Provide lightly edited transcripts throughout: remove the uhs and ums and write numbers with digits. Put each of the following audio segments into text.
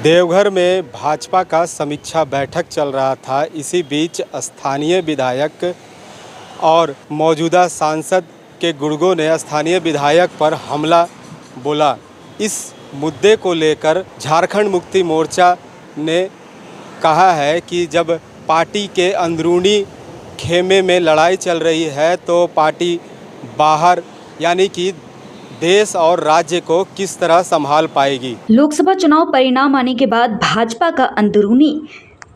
देवघर में भाजपा का समीक्षा बैठक चल रहा था। इसी बीच स्थानीय विधायक और मौजूदा सांसद के गुर्गों ने स्थानीय विधायक पर हमला बोला। इस मुद्दे को लेकर झारखंड मुक्ति मोर्चा ने कहा है कि जब पार्टी के अंदरूनी खेमे में लड़ाई चल रही है तो पार्टी बाहर यानी कि देश और राज्य को किस तरह संभाल पाएगी। लोकसभा चुनाव परिणाम आने के बाद भाजपा का अंदरूनी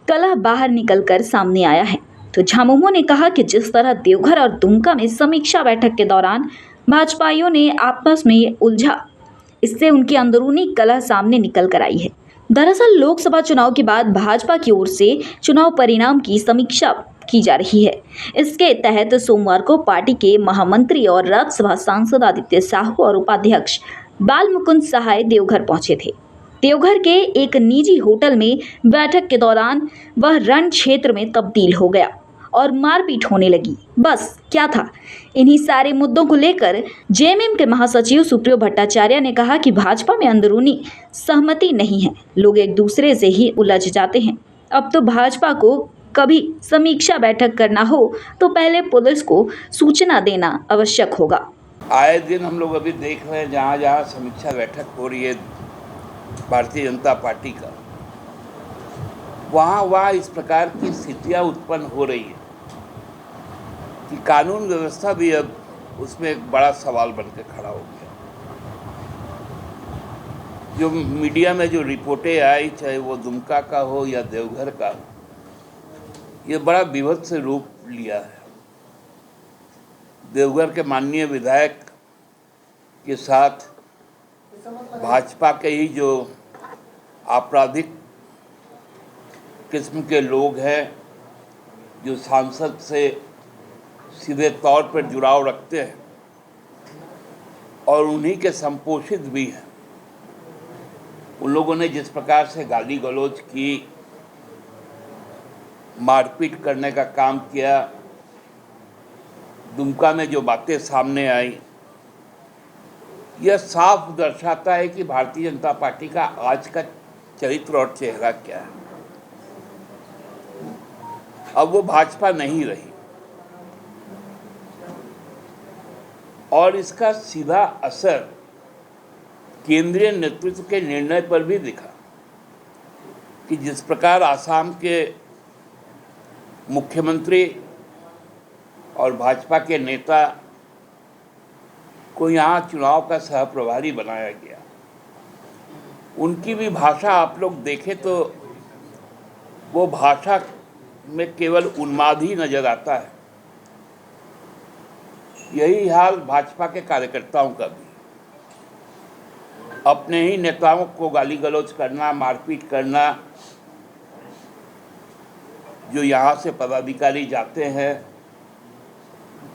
कलह बाहर निकलकर सामने आया है। तो झामुमो ने कहा कि जिस तरह देवघर और दुमका में समीक्षा बैठक के दौरान भाजपाइयों ने आपस में उलझा, इससे उनकी अंदरूनी कलह सामने निकल कर आई है। दरअसल लोकसभा चुनाव के बाद भाजपा की ओर से चुनाव परिणाम की समीक्षा की जा रही है। इसके तहत सोमवार को पार्टी के महामंत्री और राज्यसभा सांसद आदित्य साहू और उपाध्यक्ष बाल मुकुंद सहाय देवघर पहुंचे थे। देवघर के एक निजी होटल में बैठक के दौरान वह रण क्षेत्र में तब्दील हो गया और मारपीट होने लगी। बस क्या था, इन्हीं सारे मुद्दों को लेकर जेएमएम के महासचिव सुप्रियो भट्टाचार्य ने कहा कि भाजपा में अंदरूनी सहमति नहीं है, लोग एक दूसरे से ही उलझ जाते हैं। अब तो भाजपा को कभी समीक्षा बैठक करना हो तो पहले पुलिस को सूचना देना आवश्यक होगा। आए दिन हम लोग अभी देख रहे हैं जहाँ जहाँ समीक्षा बैठक हो रही है भारतीय जनता पार्टी का, वहाँ इस प्रकार की स्थितियाँ उत्पन्न हो रही है कि कानून व्यवस्था भी अब उसमें एक बड़ा सवाल बनकर खड़ा हो गया। जो मीडिया में जो रिपोर्टें आई, चाहे वो दुमका का हो या देवघर का हो, ये बड़ा विभत्स रूप लिया है। देवघर के माननीय विधायक के साथ भाजपा के ही जो आपराधिक किस्म के लोग हैं, जो सांसद से सीधे तौर पर जुड़ाव रखते हैं और उन्हीं के संपोषित भी हैं, उन लोगों ने जिस प्रकार से गाली गलौज की, मारपीट करने का काम किया, दुमका में जो बातें सामने आई, यह साफ दर्शाता है कि भारतीय जनता पार्टी का आज का चरित्र और चेहरा क्या है। अब वो भाजपा नहीं रही और इसका सीधा असर केंद्रीय नेतृत्व के निर्णय पर भी दिखा कि जिस प्रकार आसाम के मुख्यमंत्री और भाजपा के नेता को यहाँ चुनाव का सह प्रभारी बनाया गया, उनकी भी भाषा आप लोग देखें तो वो भाषा में केवल उन्माद ही नजर आता है। यही हाल भाजपा के कार्यकर्ताओं का भी, अपने ही नेताओं को गाली गलौज करना, मारपीट करना, जो यहाँ से पदाधिकारी जाते हैं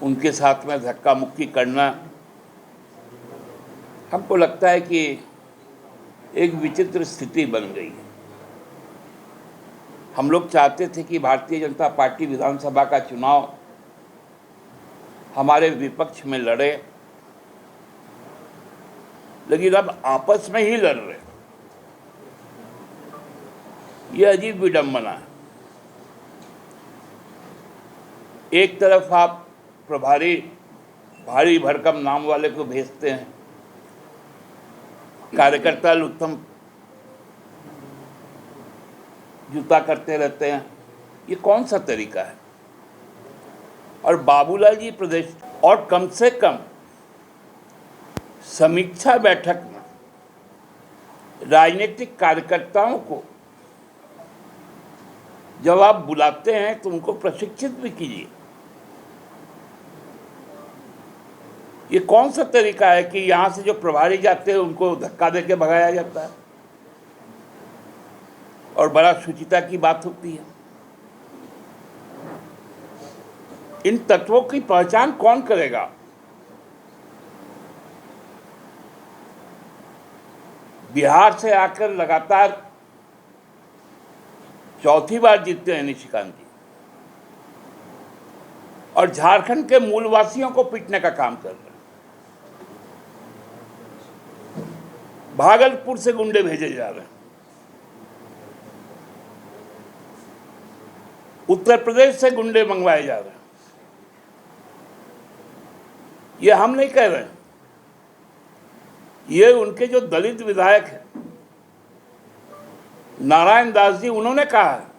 उनके साथ में धक्का मुक्की करना। हमको लगता है कि एक विचित्र स्थिति बन गई है। हम लोग चाहते थे कि भारतीय जनता पार्टी विधानसभा का चुनाव हमारे विपक्ष में लड़े, लेकिन अब आपस में ही लड़ रहे। यह अजीब विडंबना है। एक तरफ आप प्रभारी भारी भरकम नाम वाले को भेजते हैं, कार्यकर्ता उत्तम जूता करते रहते हैं, ये कौन सा तरीका है। और बाबूलाल जी प्रदेश, और कम से कम समीक्षा बैठक में राजनीतिक कार्यकर्ताओं को जब आप बुलाते हैं तो उनको प्रशिक्षित भी कीजिए। ये कौन सा तरीका है कि यहाँ से जो प्रभारी जाते हैं उनको धक्का देके भगाया जाता है और बड़ा शुचिता की बात होती है। इन तत्वों की पहचान कौन करेगा? बिहार से आकर लगातार चौथी बार जीतते हैं निशिकांत जी, और झारखंड के मूलवासियों को पीटने का काम कर रहे हैं। भागलपुर से गुंडे भेजे जा रहे हैं। उत्तर प्रदेश से गुंडे मंगवाए जा रहे हैं। ये हम नहीं कह रहे हैं, ये उनके जो दलित विधायक हैं नारायण दास जी, उन्होंने कहा है।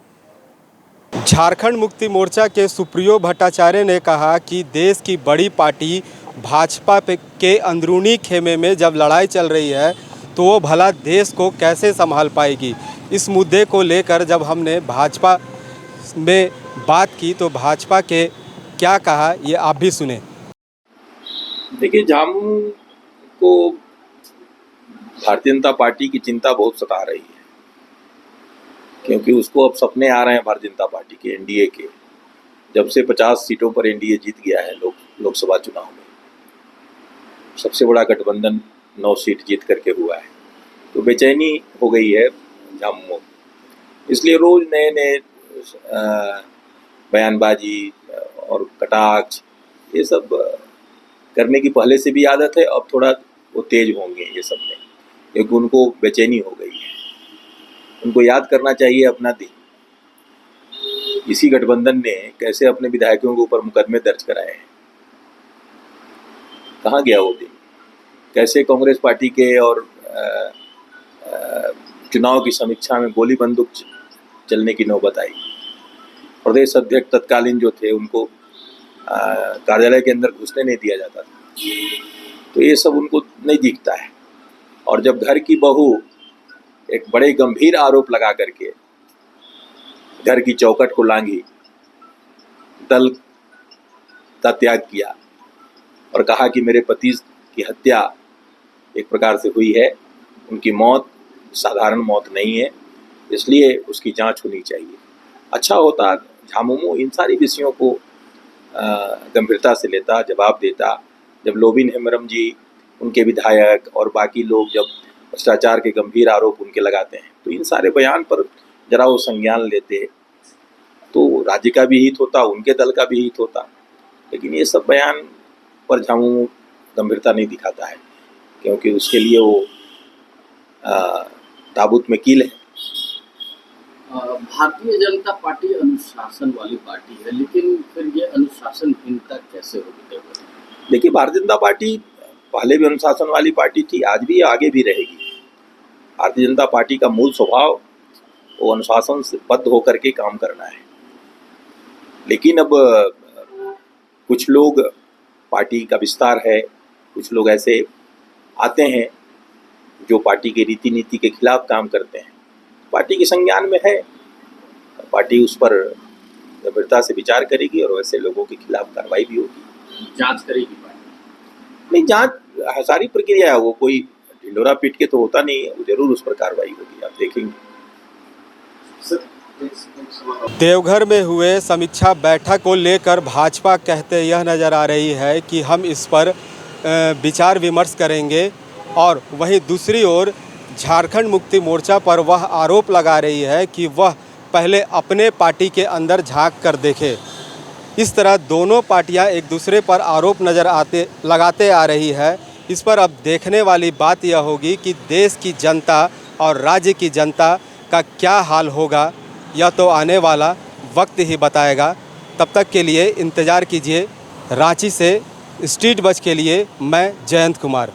झारखंड मुक्ति मोर्चा के सुप्रियो भट्टाचार्य ने कहा कि देश की बड़ी पार्टी भाजपा के अंदरूनी खेमे में जब लड़ाई चल रही है तो वो भला देश को कैसे संभाल पाएगी। इस मुद्दे को लेकर जब हमने भाजपा में बात की तो भाजपा के क्या कहा ये आप भी सुने। देखिए, झामुमो को भारतीय जनता पार्टी की चिंता बहुत सता रही है, क्योंकि उसको अब सपने आ रहे हैं भारतीय जनता पार्टी के, एनडीए के। जब से 50 सीटों पर एनडीए जीत गया है लोकसभा चुनाव में, सबसे बड़ा गठबंधन 9 सीट जीत करके हुआ है, तो बेचैनी हो गई है झामुमो। इसलिए रोज नए नए बयानबाजी और कटाक्ष ये सब करने की पहले से भी आदत है। अब थोड़ा वो तेज होंगे ये सब में, क्योंकि उनको बेचैनी हो गई है। उनको याद करना चाहिए अपना दिन। इसी गठबंधन ने कैसे अपने विधायकों के ऊपर मुकदमे दर्ज कराए हैं, कहाँ गया वो दिन। कैसे कांग्रेस पार्टी के और चुनाव की समीक्षा में गोली बंदूक चलने की नौबत आई। प्रदेश अध्यक्ष तत्कालीन जो थे उनको कार्यालय के अंदर घुसने नहीं दिया जाता था। तो ये सब उनको नहीं दिखता है। और जब घर की बहू एक बड़े गंभीर आरोप लगा करके घर की चौखट को लांघी, दल का त्याग किया और कहा कि मेरे पति की हत्या एक प्रकार से हुई है, उनकी मौत साधारण मौत नहीं है, इसलिए उसकी जांच होनी चाहिए। अच्छा होता झामुमो इन सारी विषयों को गंभीरता से लेता, जवाब देता। जब लोबिन हेम्ब्रम जी, उनके विधायक और बाकी लोग जब भ्रष्टाचार के गंभीर आरोप उनके लगाते हैं तो इन सारे बयान पर जरा वो संज्ञान लेते तो राज्य का भी हित होता, उनके दल का भी हित होता। लेकिन ये सब बयान पर झामुमो गंभीरता नहीं दिखाता है, क्योंकि उसके लिए वो ताबूत में कील है। भारतीय जनता पार्टी अनुशासन वाली पार्टी है, लेकिन फिर ये अनुशासनहीनता कैसे होगी? देखिए, भारतीय जनता पार्टी पहले भी अनुशासन वाली पार्टी थी, आज भी, आगे भी रहेगी। भारतीय जनता पार्टी का मूल स्वभाव वो अनुशासन से बद्ध होकर के काम करना है। लेकिन अब कुछ लोग, पार्टी का विस्तार है, कुछ लोग ऐसे आते हैं जो पार्टी के रीति नीति के खिलाफ काम करते हैं। पार्टी के संज्ञान में है, पार्टी उस पर गंभीरता से विचार करेगी और वैसे लोगों के खिलाफ कार्रवाई भी होगी। जांच करेगी पार्टी? नहीं, जांच सारी प्रक्रिया है, वो कोई ढिंडोरा पीट के तो होता नहीं है, वो जरूर उस पर कार्रवाई होगी, आप देखेंगे। देवघर में हुए समीक्षा बैठक को लेकर भाजपा कहते यह नज़र आ रही है कि हम इस पर विचार विमर्श करेंगे, और वहीं दूसरी ओर झारखंड मुक्ति मोर्चा पर वह आरोप लगा रही है कि वह पहले अपने पार्टी के अंदर झांक कर देखे। इस तरह दोनों पार्टियां एक दूसरे पर आरोप लगाते आ रही है। इस पर अब देखने वाली बात यह होगी कि देश की जनता और राज्य की जनता का क्या हाल होगा, यह तो आने वाला वक्त ही बताएगा। तब तक के लिए इंतज़ार कीजिए। रांची से स्ट्रीट बज़ के लिए मैं जयंत कुमार।